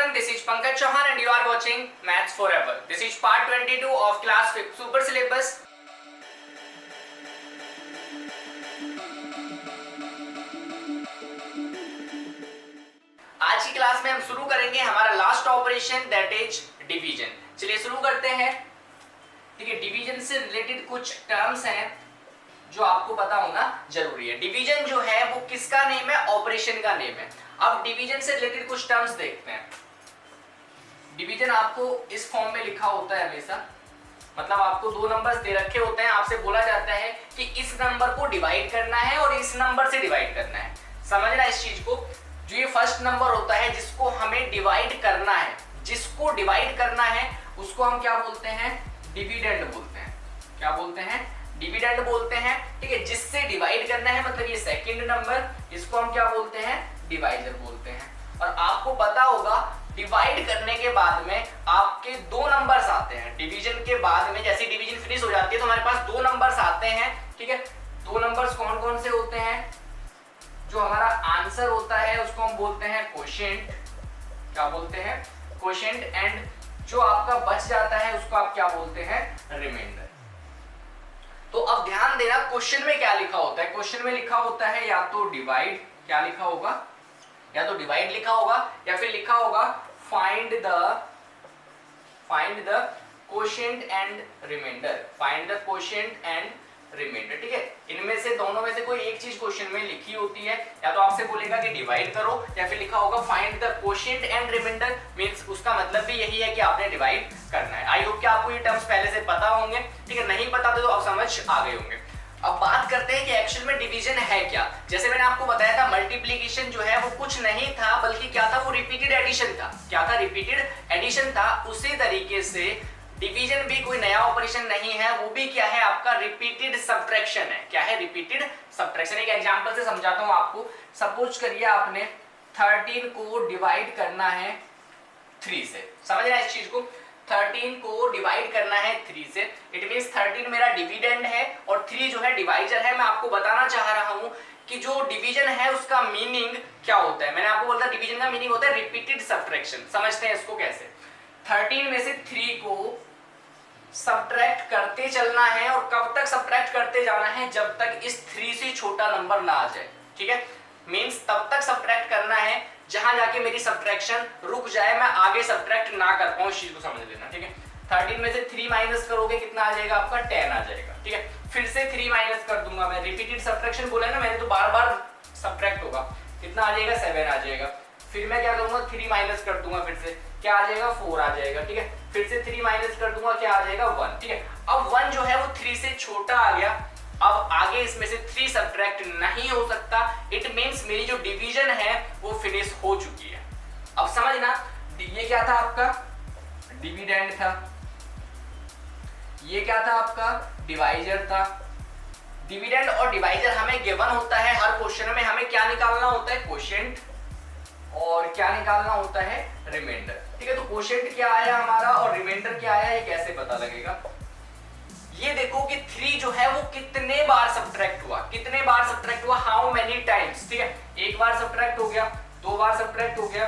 everyone, this is Pankaj Chauhan and you are watching Maths Forever. This is part 22 of class 5 super syllabus. आज की class में हम शुरू करेंगे हमारा last operation that is division. चलिए शुरू करते हैं। ठीक है, डिवीजन से रिलेटेड कुछ टर्म्स हैं जो आपको पता होना जरूरी है। डिवीजन जो है वो किसका नेम है? ऑपरेशन का नेम है। अब डिवीजन से रिलेटेड कुछ टर्म्स देखते हैं। डिवीजन आपको इस फॉर्म में लिखा होता है हमेशा, मतलब आपको दो नंबर्स दे रखे होते हैं, आपसे बोला जाता है कि इस नंबर को डिवाइड करना है और इस नंबर से डिवाइड करना है। समझना इस चीज को। जो ये फर्स्ट नंबर होता है जिसको हमें डिवाइड करना है, जिसको डिवाइड करना है उसको हम क्या बोलते हैं? डिविडेंड बोलते हैं। क्या बोलते हैं? डिविडेंड बोलते हैं। ठीक है, जिससे डिवाइड करना है मतलब ये सेकंड नंबर, इसको हम क्या बोलते हैं? डिवाइजर बोलते हैं। और आपको पता होगा डिवाइड करने के बाद में आपके दो नंबर्स आते हैं। डिवीजन के बाद में जैसे डिवीजन फिनिश हो जाती है तो हमारे पास दो नंबर्स आते हैं। ठीक है, दो नंबर्स कौन कौन से होते हैं? जो हमारा आंसर होता है उसको हम बोलते हैं कोशेंट। क्या बोलते हैं? कोशेंट। एंड जो आपका बच जाता है उसको आप क्या बोलते हैं? रिमाइंडर। तो अब ध्यान देना क्वेश्चन में क्या लिखा होता है। क्वेश्चन में लिखा होता है या तो डिवाइड, क्या लिखा होगा? या तो डिवाइड लिखा होगा या फिर लिखा होगा find the quotient and remainder. Find the quotient and remainder. ठीक है, इनमें से दोनों में से कोई एक चीज क्वेश्चन में लिखी होती है। या तो आपसे बोलेगा कि डिवाइड करो या फिर लिखा होगा find the quotient and remainder. Means उसका मतलब भी यही है कि आपने डिवाइड करना है। आई होप कि आपको ये टर्म्स पहले से पता होंगे। ठीक है, नहीं पता तो अब समझ आ गए होंगे। अब बात करते हैं कि एक्चुअल में डिवीजन है क्या। जैसे मैंने आपको बताया था मल्टीप्लिकेशन जो है वो कुछ नहीं था बल्कि क्या था? वो रिपीटेड एडिशन था। क्या था? रिपीटेड एडिशन था। उसी तरीके से डिवीजन भी कोई नया ऑपरेशन नहीं है, वो भी क्या है? आपका रिपीटेड सब्ट्रैक्शन है। क्या है? Repeated subtraction. एक एग्जांपल से समझाता हूं आपको। सपोज करिए आपने 13 को डिवाइड करना है 3 से। समझ रहे हैं इस चीज को? 13 को डिवाइड करना है 3 से। इट मींस 13 मेरा डिविडेंड है और 3 जो है डिवाइजर है। मैं आपको बताना चाह रहा हूं कि जो डिवीजन है उसका मीनिंग क्या होता है। मैंने आपको बोला डिवीजन का मीनिंग होता है रिपीटेड सब्ट्रैक्शन। समझते हैं इसको कैसे? 13 में से 3 को सब्ट्रैक्ट करते चलना है और कब तक सब्ट्रैक्ट करते जाना है? जब तक इस 3 से छोटा नंबर ना आ जाए। ठीक है, मींस तब तक सब्ट्रैक्ट करना है जहां जाके मेरी सब्ट्रैक्शन रुक जाए, मैं आगे सब्ट्रैक्ट ना कर पाऊं। इस चीज को समझ लेना। ठीक है, 13 में से 3 माइनस करोगे कितना आ जाएगा? आपका 10 आ जाएगा। ठीक है, फिर से 3 माइनस कर दूंगा मैं। रिपीटेड सब्ट्रैक्शन बोला ना मैंने, तो बार बार सब्ट्रैक्ट होगा। कितना आ जाएगा? 7 आ जाएगा। फिर मैं क्या करूंगा? 3 माइनस कर दूंगा, फिर से क्या आ जाएगा? 4 आ जाएगा। ठीक है, फिर से 3 माइनस कर दूंगा, क्या आ जाएगा? 1। ठीक है, अब 1 जो है वो 3 से छोटा आ गया। अब आगे इसमें से 3 सब्ट्रैक्ट नहीं हो सकता। इट मींस मेरी जो डिवीजन है वो फिनिश हो चुकी है। अब समझना, ये क्या था? आपका डिविडेंड था। ये क्या था? आपका डिवाइजर था। डिविडेंड और डिवाइजर हमें गिवन होता है हर क्वेश्चन में। हमें क्या निकालना होता है? कोशेंट। और क्या निकालना होता है? रिमाइंडर। ठीक है, तो कोशेंट क्या आया हमारा और रिमाइंडर क्या आया, ये कैसे पता लगेगा? ये देखो कि 3 जो है वो कितने बार सब्ट्रैक्ट हुआ। कितने बार सब्ट्रैक्ट हुआ? How many times. ठीक है, एक बार सब्ट्रैक्ट हो गया, 2 बार सब्ट्रैक्ट हो गया,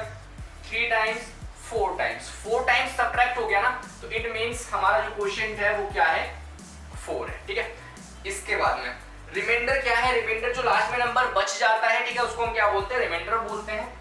3 टाइम्स, 4 टाइम्स। 4 टाइम्स सब्ट्रैक्ट हो गया ना, तो इट मींस हमारा जो कोशेंट है वो क्या है? 4 है। ठीक है, इसके बाद में रिमाइंडर क्या है? रिमाइंडर जो लास्ट में नंबर बच जाता है, ठीक है, उसको हम क्या बोलते हैं? रिमाइंडर बोलते हैं।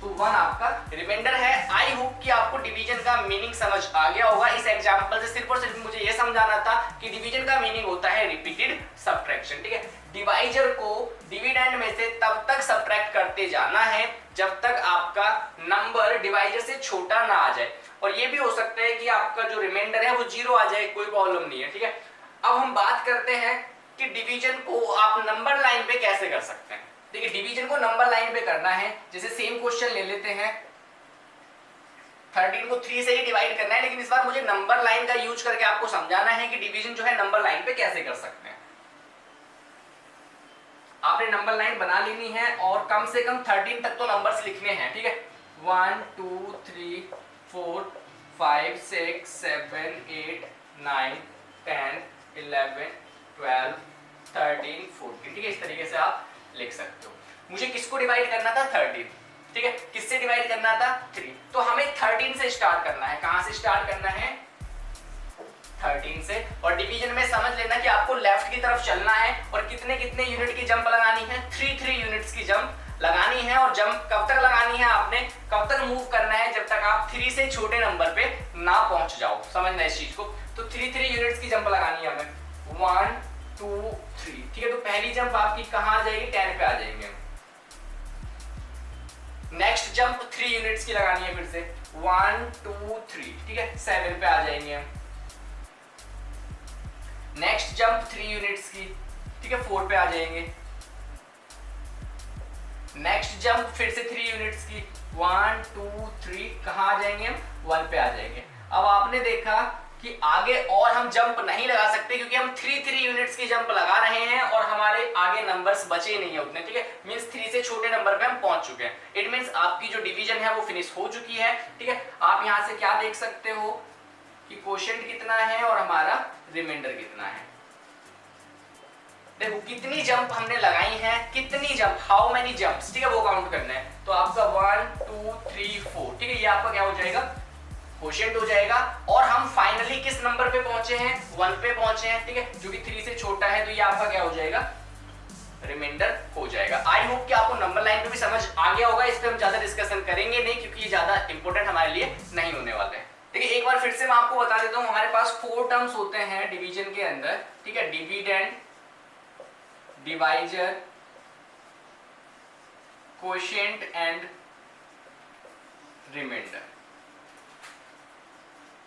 तो 1 आपका रिमाइंडर है। आई होप कि आपको डिवीजन का मीनिंग समझ आ गया होगा। इस एग्जांपल से सिर्फ और सिर्फ मुझे यह समझाना था कि डिवीजन का मीनिंग होता है रिपीटेड सब्ट्रैक्शन। ठीक है, डिवाइजर को डिविडेंड में से तब तक सब्ट्रैक्ट करते जाना है जब तक आपका नंबर डिवाइजर से छोटा ना आ जाए। और ये भी हो सकता है कि आपका जो रिमाइंडर है वो 0 आ जाए, कोई प्रॉब्लम नहीं है। ठीक है, अब हम बात करते हैं कि डिवीजन को आप नंबर लाइन पे कैसे कर सकते हैं। देखिए, डिवीजन को नंबर लाइन पे करना है। जैसे सेम क्वेश्चन ले लेते हैं, 13 को 3 से ही डिवाइड करना है, लेकिन इस बार मुझे नंबर लाइन का यूज करके आपको समझाना है कि डिवीजन जो है नंबर लाइन पे कैसे कर सकते हैं। आपने नंबर लाइन बना लेनी है और कम से कम 13 तक तो नंबर्स लिखने हैं। ठीक है, 1 2 3 4 5 6 7 8 9 10 11 12 13 14। ठीक है, इस तरीके से आप लिख सकते हो। मुझे किसको डिवाइड करना था? 13। ठीक है, किससे डिवाइड करना था 3, तो हमें 13 से स्टार्ट करना है। कहां से स्टार्ट करना है 13 से। और डिवीजन में समझ लेना कि आपको लेफ्ट की तरफ चलना है और कितने कितने यूनिट की जंप लगानी है, 3 यूनिट्स की जंप लगानी है। और जंप कब तक लगानी है, आपने कब तक मूव करना है, जब तक आप 3 से छोटे नंबर पे ना पहुंच जाओ। समझना इस चीज को। तो 3 यूनिट्स की जंप लगानी है हमें, 1 2 3, ठीक है। तो पहली जंप आपकी कहां आ जाएगी, 10 पे आ जाएंगे। नेक्स्ट जंप 3 यूनिट्स की लगानी है फिर से, 1 2 3, ठीक है, 7 पे आ जाएंगे हम। नेक्स्ट जंप 3 यूनिट्स की, ठीक है, 4 पे आ जाएंगे। नेक्स्ट जंप फिर से 3 यूनिट्स की, 1 2 3, कहां आ जाएंगे हम, 1 पे आ जाएंगे। अब आपने देखा कि आगे और हम जंप नहीं लगा सकते क्योंकि हम 3 यूनिट्स की जंप लगा रहे हैं और हमारे आगे नंबर्स बचे नहीं है उतने, ठीक है। मींस 3 से छोटे नंबर पे हम पहुंच चुके हैं। इट मींस आपकी जो डिवीजन है वो फिनिश हो चुकी है, ठीक है। आप यहां से क्या देख सकते हो कि क्वोशिएंट कितना है और हमारा रिमाइंडर कितना है। देखो कितनी जंप हमने लगाई है, कितनी जंप, हाउ मेनी जंप्स, ठीक है, वो काउंट करना है। तो आपका 1 2 3 4, ठीक है, ये आपका क्या हो जाएगा, क्वोशिएंट हो जाएगा। और हम फाइनली किस नंबर पे पहुंचे हैं, 1 पे पहुंचे हैं, ठीक है, जो कि 3 से छोटा है। तो ये आपका क्या हो जाएगा, रिमाइंडर हो जाएगा। आई होप कि आपको नंबर लाइन पे भी समझ आ गया होगा। इस पे हम ज्यादा डिस्कशन करेंगे नहीं क्योंकि ये ज्यादा इंपॉर्टेंट हमारे लिए नहीं होने वाले हैं। ठीक है, एक बार फिर से मैं आपको बता देता हूं, हमारे पास 4 टर्म्स होते हैं डिवीजन के अंदर, ठीक है, dividend, divisor, quotient and remainder.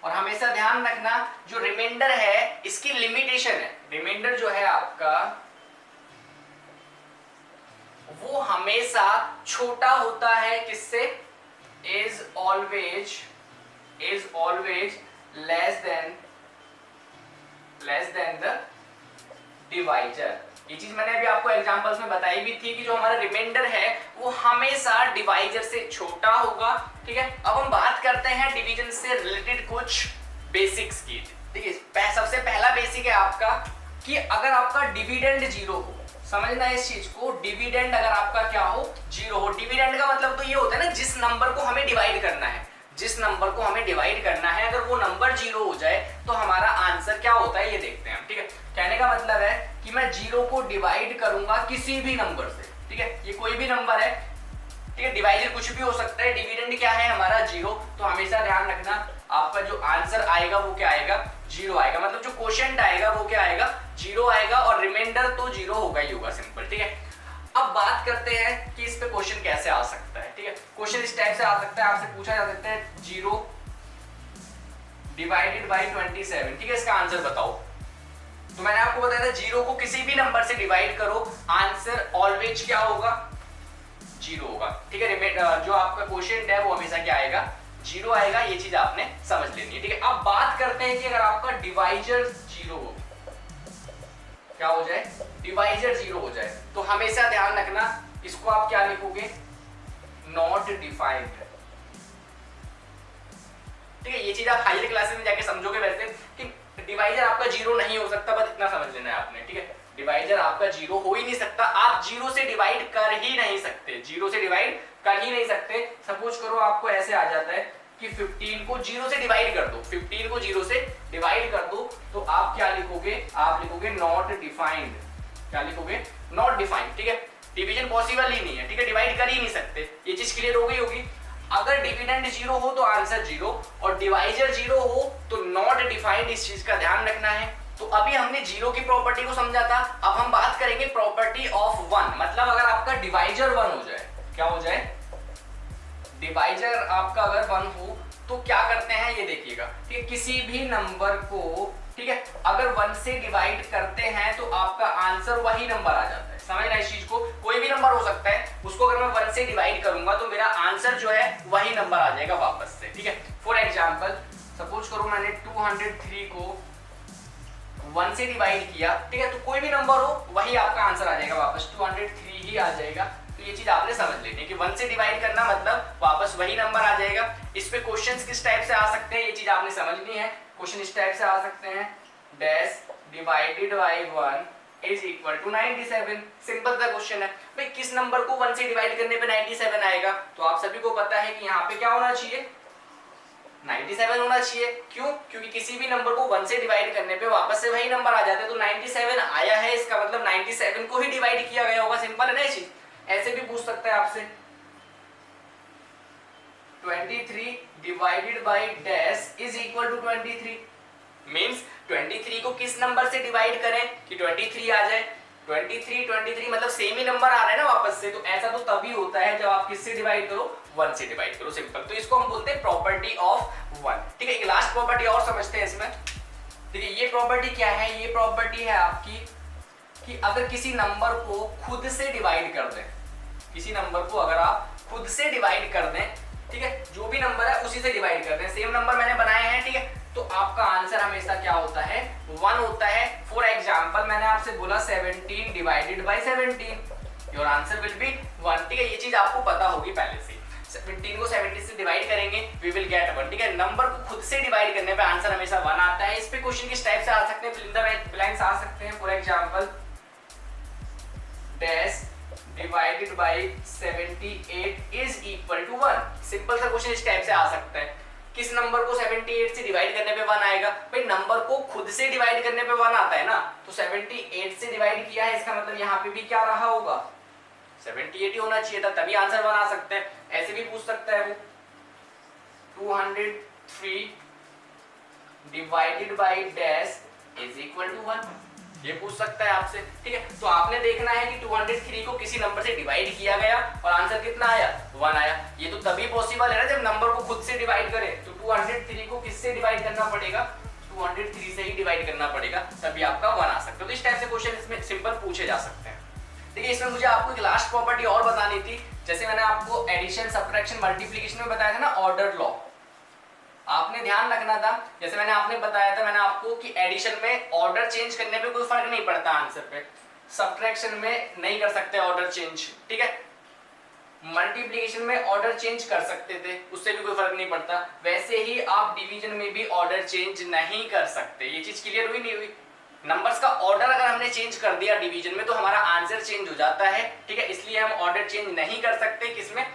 और हमेशा ध्यान रखना जो रिमाइंडर है इसकी लिमिटेशन है। रिमाइंडर जो है आपका वो हमेशा छोटा होता है किससे, is always less than the divisor. ये चीज मैंने अभी आपको एग्जांपल्स में बताई भी थी कि जो हमारा रिमाइंडर है वो हमेशा डिवाइजर से छोटा होगा, ठीक है। अब हम बात करते हैं डिवीजन से रिलेटेड कुछ बेसिक्स की, ठीक है। सबसे पहला बेसिक है आपका कि अगर आपका डिविडेंड 0 हो, समझना इस चीज को, डिविडेंड अगर आपका क्या हो, 0 हो। डिविडेंड का मतलब तो ये होता है ना जिस नंबर को हमें डिवाइड करना है, जिस नंबर को हमें डिवाइड करना है, अगर वो नंबर 0 हो जाए तो हमारा आंसर क्या होता है ये देखते हैं हम, ठीक है। कहने का मतलब है कि मैं 0 को डिवाइड करूंगा किसी भी नंबर से, ठीक है, ये कोई भी नंबर है, ठीक है, डिवाइजर कुछ भी हो सकता है। डिविडेंड क्या है हमारा 0, तो हमेशा ध्यान रखना आपका जो आंसर आएगा वो क्या आएगा, 0 आएगा। मतलब जो क्वोशिएंट आएगा वो क्या आएगा, 0 आएगा। और रिमाइंडर तो 0 होगा ही होगा, सिंपल, ठीक है। अब बात करते हैं कि इस पे क्वेश्चन कैसे आ सकता है, ठीक है। क्वेश्चन इस टाइप से आ सकता है, आपसे पूछा जा सकता है 0 डिवाइडेड बाय 27, ठीक है, इसका आंसर बताओ। तो मैंने आपको बताया था 0 को किसी भी नंबर से डिवाइड करो, आंसर ऑलवेज क्या होगा, 0 होगा, ठीक है। जो आपका क्वोशिएंट है वो हमेशा क्या आएगा, 0 आएगा। ये चीज आपने समझ लेनी है, ठीक है। अब बात करते हैं कि अगर आपका डिवाइजर 0 हो, क्या हो जाए, डिवाइजर 0 हो जाए, तो हमेशा ध्यान रखना इसको आप क्या लिखोगे, नॉट डिफाइंड, ठीक है। ये चीज आप हायर क्लासेस में जाके समझोगे वैसे कि डिवाइजर आपका 0 नहीं हो सकता, बस इतना समझ लेना है आपने, ठीक है। डिवाइजर आपका 0 हो ही नहीं सकता, आप 0 से डिवाइड कर ही नहीं सकते, 0 से डिवाइड कर ही नहीं सकते। सपोज करो आपको ऐसे आ जाता है कि 15 को 0 से डिवाइड कर दो, 15 को 0 से डिवाइड कर दो, तो आप क्या लिखोगे, आप लिखोगे नॉट डिफाइंड, क्या लिखोगे, नॉट डिफाइंड, ठीक है। डिवीजन पॉसिबल ही नहीं है, ठीक है, डिवाइड कर ही नहीं सकते। ये चीज क्लियर हो गई होगी। अगर डिविडेंड 0 हो तो आंसर 0 और डिवाइजर 0 हो तो नॉट डिफाइंड, इस चीज का ध्यान रखना है। तो अभी हमने 0 की प्रॉपर्टी को समझा था, अब हम बात करेंगे प्रॉपर्टी ऑफ 1। मतलब अगर आपका डिवाइजर 1 हो जाए, क्या हो जाए, डिवाइजर आपका अगर 1 हो तो क्या करते हैं ये देखिएगा, ठीक है। किसी भी नंबर को, ठीक है, अगर 1 से डिवाइड करते हैं तो आपका आंसर वही नंबर आ जाता है। समझना इस चीज को, कोई भी नंबर हो सकता है, उसको अगर मैं 1 से डिवाइड करूंगा तो मेरा आंसर जो है वही नंबर आ जाएगा वापस से, ठीक है। फॉर एग्जांपल सपोज करो मैंने 203 को 1 से डिवाइड किया, ठीक है, तो कोई भी नंबर हो वही आपका आंसर आ जाएगा वापस, 203 ही आ जाएगा। तो ये चीज आपने समझ लेनी है कि 1 से डिवाइड करना मतलब वापस वही नंबर आ जाएगा। इस पे क्वेश्चंस किस टाइप से आ सकते हैं ये चीज आपने समझनी है। क्वेश्चन इस टाइप से आ सकते हैं, dash divided by 1 is equal to 97। Simple सा क्वेश्चन है भाई, किस नंबर को 1 से डिवाइड करने पे 97 आएगा? तो आप सभी को पता है कि यहाँ पे क्या होना चाहिए, 97 होना चाहिए। क्यों? क्योंकि किसी भी नंबर को 1 से डिवाइड करने पे वापस से वही नंबर आ जाते हैं, तो 97 आया है, इसका मतलब 97 को ही डिवाइड किया गया होगा। सिंपल है ना ये चीज। ऐसे भी पूछ सकता है आपसे 23 divided by dash is equal to 23। Means 23 को किस नंबर से डिवाइड करें कि 23 आ जाए। 23 मतलब सेम ही नंबर आ रहा है ना वापस से। तो ऐसा तो तभी होता है जब आप किससे डिवाइड करो, 1 से डिवाइड करो। सिंपल। तो इसको हम बोलते हैं प्रॉपर्टी ऑफ 1। ठीक है, एक लास्ट प्रॉपर्टी और समझते हैं इसमें। ठीक है, ये प्रॉपर्टी क्या है? ये प्रॉपर्टी है आपकी कि अगर किसी नंबर को खुद से डिवाइड कर दें, किसी नंबर को अगर आप खुद से डिवाइड कर दें, ठीक है, जो भी नंबर है उसी से डिवाइड कर दें। सेम नंबर मैंने बनाए हैं, ठीक है, तो आपका आंसर हमेशा क्या होता है, 1 होता है। फॉर एग्जांपल मैंने आपसे बोला 17 divided by 17, your answer will be 1। ठीक है, ये चीज आपको पता होगी पहले से। 17 को 70 से डिवाइड करेंगे, वी विल गेट 1। ठीक है, नंबर को खुद से डिवाइड करने पे आंसर हमेशा 1 आता है। इस पे क्वेश्चन किस टाइप से आ सकते हैं, फिल इन द ब्लैंक्स आ सकते हैं। For example dash divided by 78 is equal to 1। Simple सा क्वेश्चन इस टाइप से आ सकता है। किस नंबर को 78 से डिवाइड करने पे 1 आएगा? भाई नंबर को खुद से डिवाइड करने पे 1 आता है ना, तो 78 से डिवाइड किया है, इसका मतलब यहाँ पे भी क्या रहा होगा, 78 ही होना चाहिए था, तभी आंसर 1 आ सकता है। ऐसे भी पूछ सकता है वो 203 divided by dash is equal to 1, ये पूछ सकता है आपसे। ठीक है, तो आपने देखना है कि 203 को किसी नंबर से डिवाइड किया गया और आंसर कितना आया, 1 आया। ये तो तभी पॉसिबल है ना जब नंबर को खुद से डिवाइड करें। तो 203 को किससे डिवाइड करना पड़ेगा, 203 से ही डिवाइड करना पड़ेगा, तभी आपका 1 आ सकता है। तो इस टाइप से क्वेश्चन इसमें सिंपल पूछे जा सकते हैं। ठीक है, इसमें मुझे आपको एक लास्ट प्रॉपर्टी और बतानी थी। जैसे मैंने आपको एडिशन, सब्ट्रैक्शन, मल्टीप्लिकेशन में बताया था ना, ऑर्डर लॉ, आपने ध्यान रखना था। जैसे मैंने बताया था मैंने आपको कि एडिशन में ऑर्डर चेंज करने पे कोई फर्क नहीं पड़ता आंसर पे, सब्ट्रैक्शन में नहीं कर सकते ऑर्डर चेंज। ठीक है, मल्टीप्लिकेशन में ऑर्डर चेंज कर सकते थे, उससे भी कोई फर्क नहीं पड़ता। वैसे ही आप डिवीजन में भी ऑर्डर चेंज नहीं कर सकते। ये चीज क्लियर हुई नहीं हुई? नंबर्स का ऑर्डर अगर हमने चेंज कर दिया डिवीजन में तो हमारा आंसर चेंज हो जाता है। ठीक है, इसलिए हम ऑर्डर चेंज नहीं कर सकते किसमें,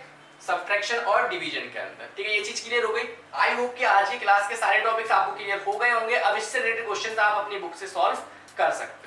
सब्ट्रैक्शन और डिवीजन के अंदर। ठीक है, ये चीज क्लियर हो गई। आई होप कि आज की क्लास के सारे टॉपिक्स आपको क्लियर हो गए होंगे। अब इससे रिलेटेड क्वेश्चंस आप अपनी बुक से सॉल्व कर सकते हो।